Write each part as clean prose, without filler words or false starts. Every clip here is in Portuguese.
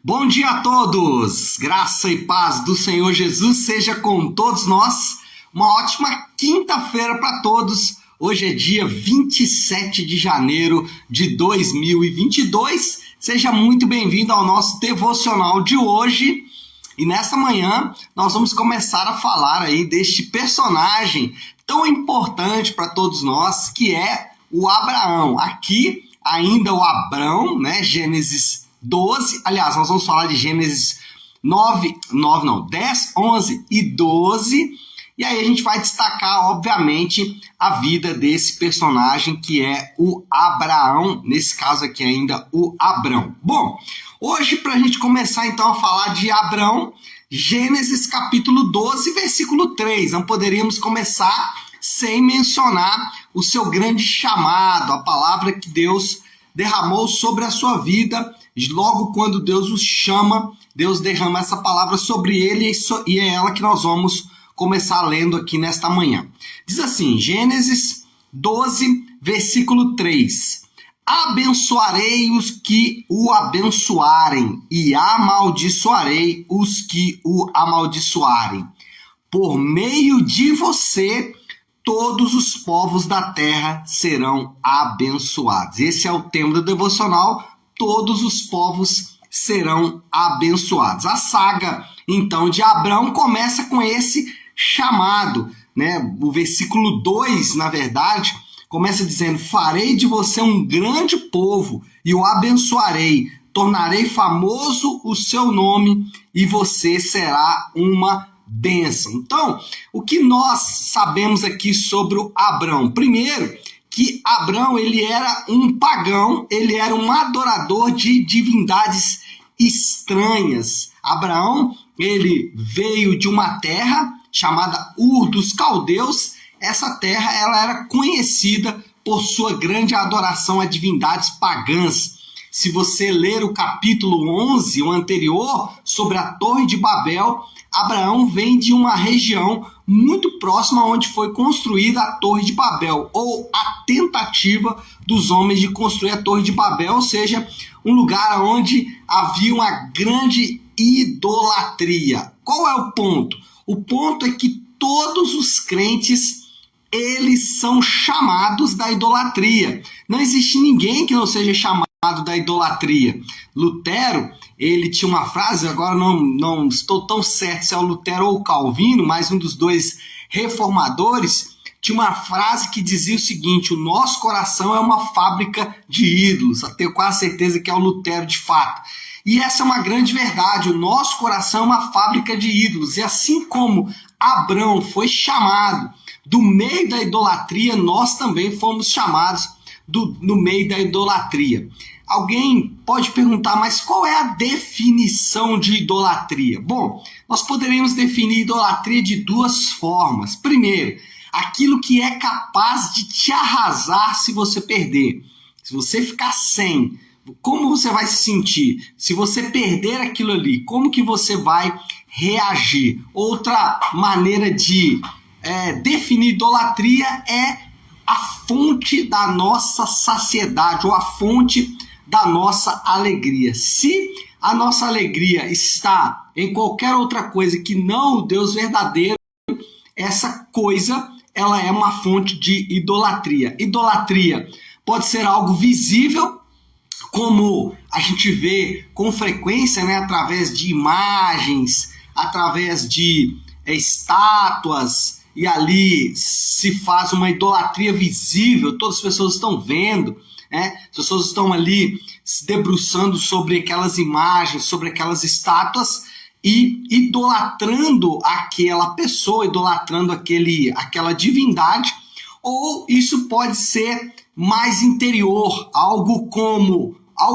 Bom dia a todos! Graça e paz do Senhor Jesus seja com todos nós. Uma ótima quinta-feira para todos. Hoje é dia 27 de janeiro de 2022. Seja muito bem-vindo ao nosso devocional de hoje. E nessa manhã nós vamos começar a falar aí deste personagem tão importante para todos nós, que é o Abraão. Aqui ainda o Abrão, né? Gênesis 12, aliás, nós vamos falar de Gênesis 10, 11 e 12, e aí a gente vai destacar, obviamente, a vida desse personagem que é o Abraão, nesse caso aqui ainda o Abrão. Bom, hoje para a gente começar então a falar de Abrão, Gênesis capítulo 12, versículo 3, não poderíamos começar sem mencionar o seu grande chamado, a palavra que Deus derramou sobre a sua vida. Logo quando Deus os chama, Deus derrama essa palavra sobre ele e é ela que nós vamos começar lendo aqui nesta manhã. Diz assim, Gênesis 12, versículo 3. Abençoarei os que o abençoarem e amaldiçoarei os que o amaldiçoarem. Por meio de você, todos os povos da terra serão abençoados. Esse é o tema do devocional. Todos os povos serão abençoados. A saga, então, de Abrão começa com esse chamado, né? O versículo 2, na verdade, começa dizendo: farei de você um grande povo e o abençoarei, tornarei famoso o seu nome e você será uma bênção. Então, o que nós sabemos aqui sobre o Abrão? Primeiro, que Abrão ele era um pagão, ele era um adorador de divindades estranhas. Abraão ele veio de uma terra chamada Ur dos Caldeus. Essa terra ela era conhecida por sua grande adoração a divindades pagãs. Se você ler o capítulo 11, o anterior, sobre a Torre de Babel, Abraão vem de uma região muito próxima onde foi construída a Torre de Babel, ou a tentativa dos homens de construir a Torre de Babel, ou seja, um lugar onde havia uma grande idolatria. Qual é o ponto? O ponto é que todos os crentes, eles são chamados da idolatria. Não existe ninguém que não seja chamado da idolatria. Lutero, ele tinha uma frase, agora não estou tão certo se é o Lutero ou o Calvino, mas um dos dois reformadores, tinha uma frase que dizia o seguinte: o nosso coração é uma fábrica de ídolos. Eu tenho quase certeza que é o Lutero de fato. E essa é uma grande verdade, o nosso coração é uma fábrica de ídolos. E assim como Abrão foi chamado do meio da idolatria, nós também fomos chamados no meio da idolatria. Alguém pode perguntar, mas qual é a definição de idolatria? Bom, nós poderíamos definir idolatria de duas formas. Primeiro, aquilo que é capaz de te arrasar se você perder. Se você ficar sem, como você vai se sentir? Se você perder aquilo ali, como que você vai reagir? Outra maneira de definir idolatria é a fonte da nossa saciedade, ou a fonte da nossa alegria. Se a nossa alegria está em qualquer outra coisa que não o Deus verdadeiro, essa coisa ela é uma fonte de idolatria. Idolatria pode ser algo visível, como a gente vê com frequência, né, através de imagens, através de estátuas, e ali se faz uma idolatria visível, todas as pessoas estão vendo, né? As pessoas estão ali se debruçando sobre aquelas imagens, sobre aquelas estátuas e idolatrando aquela pessoa, idolatrando aquela divindade. Ou isso pode ser mais interior, algo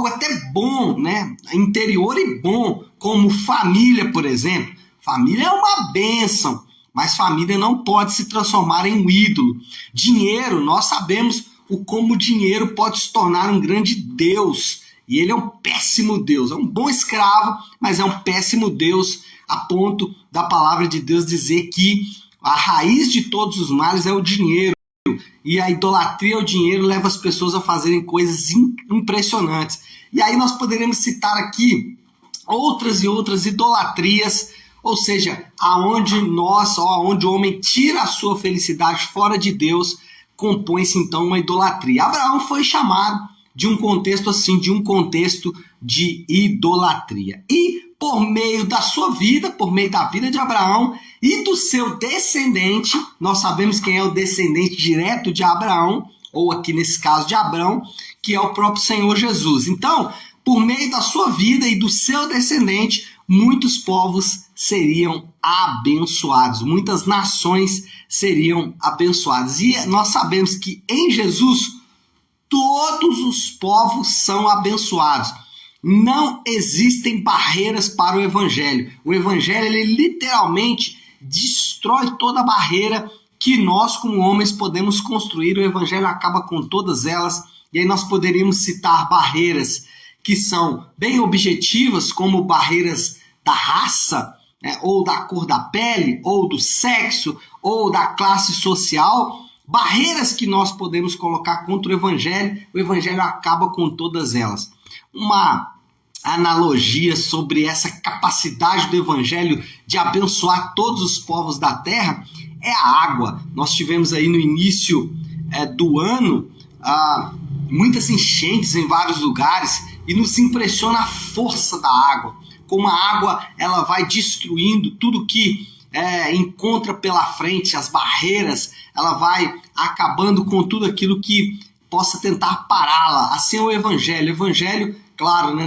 até bom, né? Interior e bom, como família, por exemplo. Família é uma bênção, mas família não pode se transformar em um ídolo. Dinheiro, nós sabemos como o dinheiro pode se tornar um grande Deus. E ele é um péssimo Deus. É um bom escravo, mas é um péssimo Deus, a ponto da palavra de Deus dizer que a raiz de todos os males é o dinheiro. E a idolatria ao dinheiro leva as pessoas a fazerem coisas impressionantes. E aí nós poderíamos citar aqui outras e outras idolatrias, ou seja, aonde o homem tira a sua felicidade fora de Deus, compõe-se então uma idolatria. Abraão foi chamado de um contexto assim, de um contexto de idolatria. E por meio da sua vida, por meio da vida de Abraão e do seu descendente, nós sabemos quem é o descendente direto de Abraão, ou aqui nesse caso de Abrão, que é o próprio Senhor Jesus. Então, por meio da sua vida e do seu descendente, muitos povos seriam abençoados, muitas nações seriam abençoadas. E nós sabemos que em Jesus todos os povos são abençoados. Não existem barreiras para o evangelho. O evangelho, ele literalmente destrói toda barreira que nós como homens podemos construir. O evangelho acaba com todas elas. E aí nós poderíamos citar barreiras que são bem objetivas, como barreiras da raça, ou da cor da pele, ou do sexo, ou da classe social, barreiras que nós podemos colocar contra o evangelho acaba com todas elas. Uma analogia sobre essa capacidade do evangelho de abençoar todos os povos da terra é a água. Nós tivemos aí no início do ano muitas enchentes em vários lugares e nos impressiona a força da água, como a água ela vai destruindo tudo que encontra pela frente, as barreiras, ela vai acabando com tudo aquilo que possa tentar pará-la. Assim é o evangelho. O evangelho, claro, né,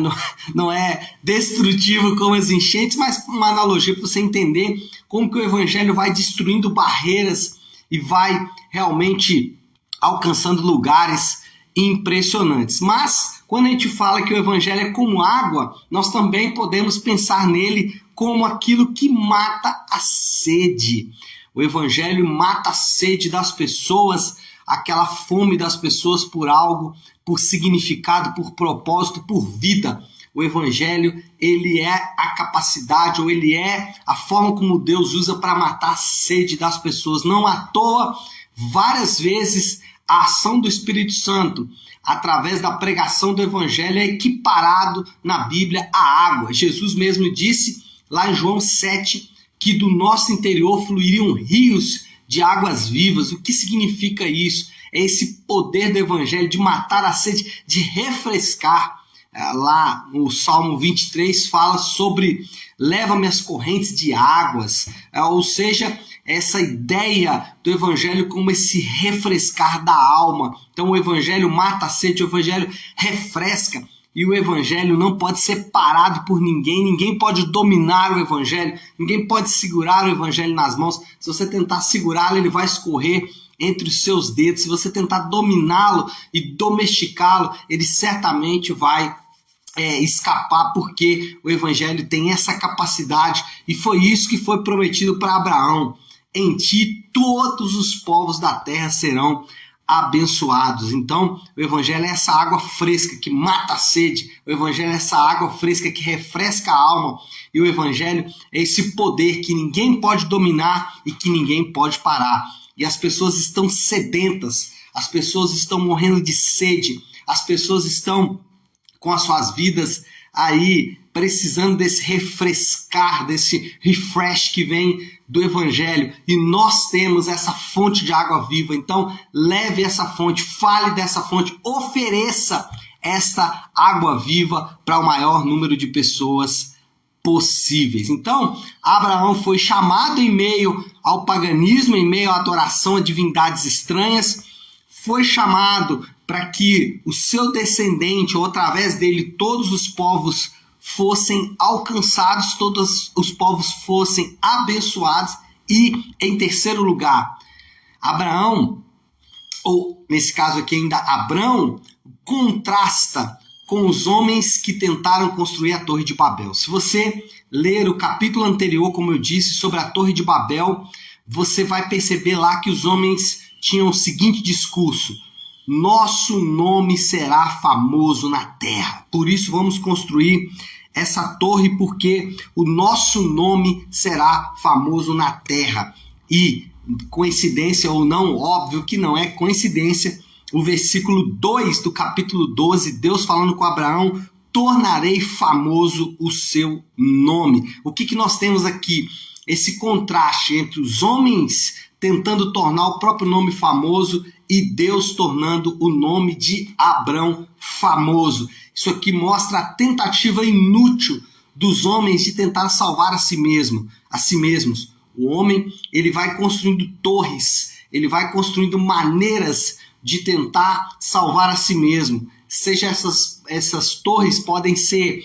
não é destrutivo como as enchentes, mas uma analogia para você entender como que o evangelho vai destruindo barreiras e vai realmente alcançando lugares impressionantes. Mas quando a gente fala que o evangelho é como água, nós também podemos pensar nele como aquilo que mata a sede. O evangelho mata a sede das pessoas, aquela fome das pessoas por algo, por significado, por propósito, por vida. O evangelho, ele é a capacidade, ou ele é a forma como Deus usa para matar a sede das pessoas. Não à toa, várias vezes, a ação do Espírito Santo, através da pregação do evangelho, é equiparado na Bíblia à água. Jesus mesmo disse, lá em João 7, que do nosso interior fluiriam rios de águas vivas. O que significa isso? É esse poder do evangelho de matar a sede, de refrescar. Lá no Salmo 23 fala sobre leva-me as correntes de águas, ou seja, essa ideia do evangelho como esse refrescar da alma. Então o evangelho mata a sede, o evangelho refresca. E o evangelho não pode ser parado por ninguém, ninguém pode dominar o evangelho, ninguém pode segurar o evangelho nas mãos. Se você tentar segurá-lo, ele vai escorrer entre os seus dedos. Se você tentar dominá-lo e domesticá-lo, ele certamente vai escapar, porque o evangelho tem essa capacidade, e foi isso que foi prometido para Abraão. Em ti todos os povos da terra serão abençoados. Então, o evangelho é essa água fresca que mata a sede, o evangelho é essa água fresca que refresca a alma, e o evangelho é esse poder que ninguém pode dominar e que ninguém pode parar. E as pessoas estão sedentas, as pessoas estão morrendo de sede, as pessoas estão com as suas vidas aí precisando desse refrescar, desse refresh que vem do evangelho, e nós temos essa fonte de água viva. Então leve essa fonte, fale dessa fonte, ofereça essa água viva para o maior número de pessoas possíveis. Então Abraão foi chamado em meio ao paganismo, em meio à adoração a divindades estranhas, foi chamado para que o seu descendente, ou através dele, todos os povos fossem alcançados, todos os povos fossem abençoados. E, em terceiro lugar, Abraão, ou nesse caso aqui ainda Abrão, contrasta com os homens que tentaram construir a Torre de Babel. Se você ler o capítulo anterior, como eu disse, sobre a Torre de Babel, você vai perceber lá que os homens tinham o seguinte discurso: nosso nome será famoso na terra. Por isso vamos construir essa torre, porque o nosso nome será famoso na terra. E, coincidência ou não, óbvio que não é coincidência, o versículo 2 do capítulo 12, Deus falando com Abraão: tornarei famoso o seu nome. O que nós temos aqui? Esse contraste entre os homens tentando tornar o próprio nome famoso e Deus tornando o nome de Abrão famoso. Isso aqui mostra a tentativa inútil dos homens de tentar salvar a si mesmos. O homem, ele vai construindo torres, ele vai construindo maneiras de tentar salvar a si mesmo. Seja essas torres podem ser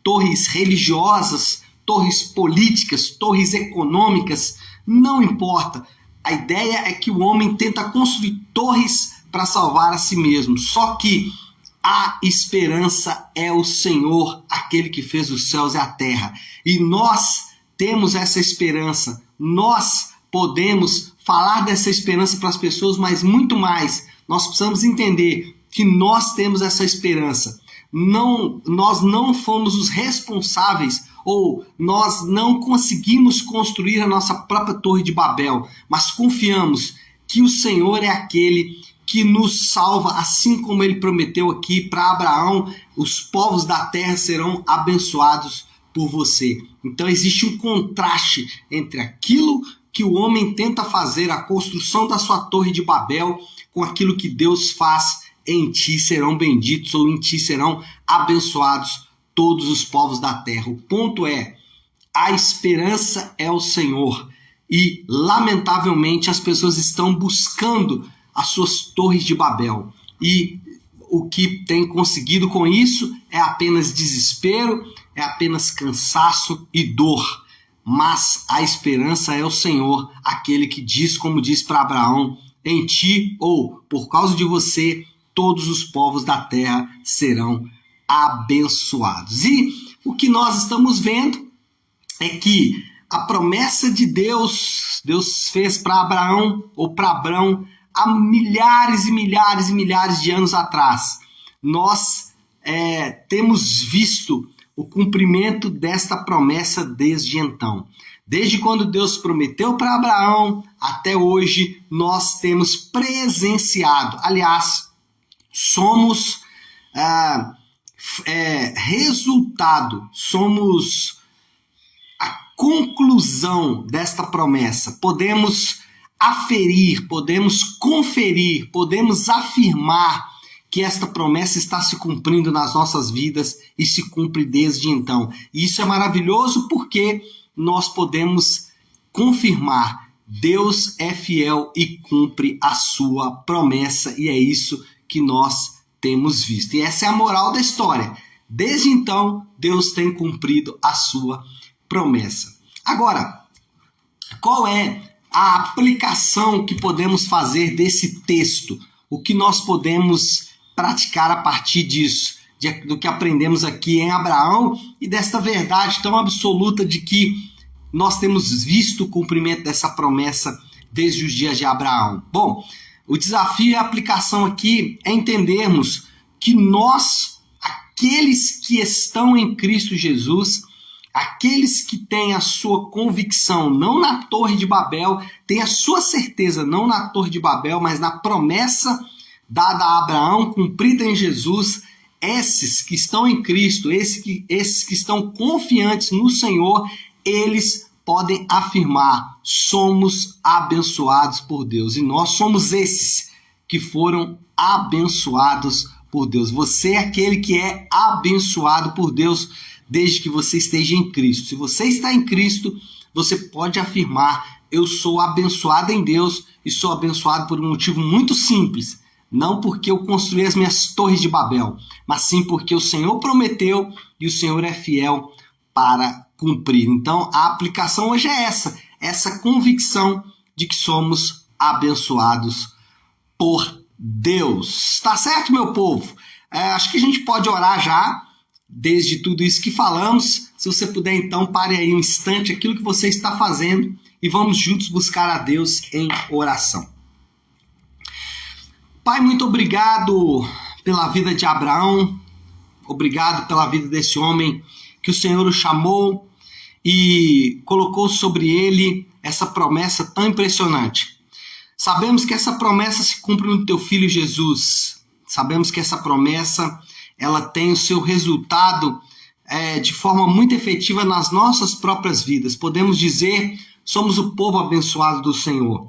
torres religiosas, torres políticas, torres econômicas, não importa. A ideia é que o homem tenta construir torres para salvar a si mesmo. Só que a esperança é o Senhor, aquele que fez os céus e a terra. E nós temos essa esperança. Nós podemos falar dessa esperança para as pessoas, mas muito mais. Nós precisamos entender que nós temos essa esperança. Nós não fomos os responsáveis, ou nós não conseguimos construir a nossa própria Torre de Babel, mas confiamos que o Senhor é aquele que nos salva, assim como ele prometeu aqui para Abraão: os povos da terra serão abençoados por você. Então existe um contraste entre aquilo que o homem tenta fazer, a construção da sua Torre de Babel, com aquilo que Deus faz. Em ti serão benditos, ou em ti serão abençoados todos os povos da terra. O ponto é, a esperança é o Senhor. E, lamentavelmente, as pessoas estão buscando as suas torres de Babel. E o que tem conseguido com isso é apenas desespero, é apenas cansaço e dor. Mas a esperança é o Senhor, aquele que diz, como diz para Abraão: em ti, ou por causa de você, todos os povos da terra serão abençoados. E o que nós estamos vendo é que a promessa de Deus fez para Abraão, ou para Abrão, há milhares e milhares e milhares de anos atrás. Nós temos visto o cumprimento desta promessa desde então. Desde quando Deus prometeu para Abraão até hoje, nós temos presenciado. Aliás, somos resultado, somos a conclusão desta promessa. Podemos aferir, podemos conferir, podemos afirmar que esta promessa está se cumprindo nas nossas vidas e se cumpre desde então. E isso é maravilhoso porque nós podemos confirmar: Deus é fiel e cumpre a sua promessa, e é isso que nós temos visto. E essa é a moral da história. Desde então, Deus tem cumprido a sua promessa. Agora, qual é a aplicação que podemos fazer desse texto? O que nós podemos praticar a partir disso, do que aprendemos aqui em Abraão e desta verdade tão absoluta de que nós temos visto o cumprimento dessa promessa desde os dias de Abraão? Bom, o desafio e a aplicação aqui é entendermos que nós, aqueles que estão em Cristo Jesus, aqueles que têm a sua convicção não na Torre de Babel, têm a sua certeza não na Torre de Babel, mas na promessa dada a Abraão, cumprida em Jesus, esses que estão em Cristo, esses que estão confiantes no Senhor, eles podem afirmar: somos abençoados por Deus. E nós somos esses que foram abençoados por Deus. Você é aquele que é abençoado por Deus desde que você esteja em Cristo. Se você está em Cristo, você pode afirmar: eu sou abençoado em Deus, e sou abençoado por um motivo muito simples. Não porque eu construí as minhas torres de Babel, mas sim porque o Senhor prometeu e o Senhor é fiel para cumprir. Então, a aplicação hoje é essa convicção de que somos abençoados por Deus. Tá certo, meu povo? Acho que a gente pode orar já, desde tudo isso que falamos. Se você puder, então, pare aí um instante aquilo que você está fazendo e vamos juntos buscar a Deus em oração. Pai, muito obrigado pela vida de Abraão, obrigado pela vida desse homem que o Senhor o chamou e colocou sobre ele essa promessa tão impressionante. Sabemos que essa promessa se cumpre no teu Filho Jesus. Sabemos que essa promessa ela tem o seu resultado de forma muito efetiva nas nossas próprias vidas. Podemos dizer, somos o povo abençoado do Senhor.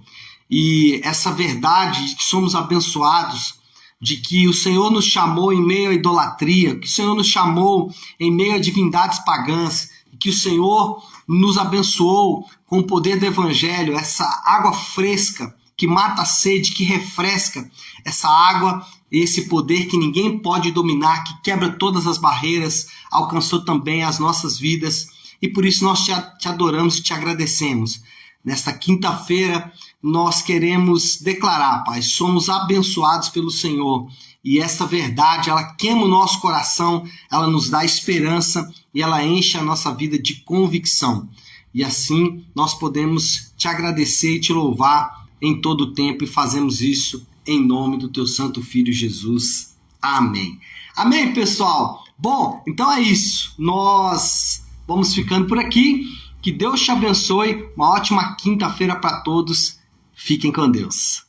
E essa verdade de que somos abençoados, de que o Senhor nos chamou em meio à idolatria, que o Senhor nos chamou em meio a divindades pagãs, que o Senhor nos abençoou com o poder do Evangelho, essa água fresca que mata a sede, que refresca, essa água, esse poder que ninguém pode dominar, que quebra todas as barreiras, alcançou também as nossas vidas, e por isso nós te adoramos e te agradecemos. Nesta quinta-feira, nós queremos declarar, Pai, somos abençoados pelo Senhor, e essa verdade, ela queima o nosso coração, ela nos dá esperança, e ela enche a nossa vida de convicção. E assim, nós podemos te agradecer e te louvar em todo o tempo, e fazemos isso em nome do teu santo Filho Jesus. Amém. Amém, pessoal? Bom, então é isso. Nós vamos ficando por aqui. Que Deus te abençoe. Uma ótima quinta-feira para todos. Fiquem com Deus.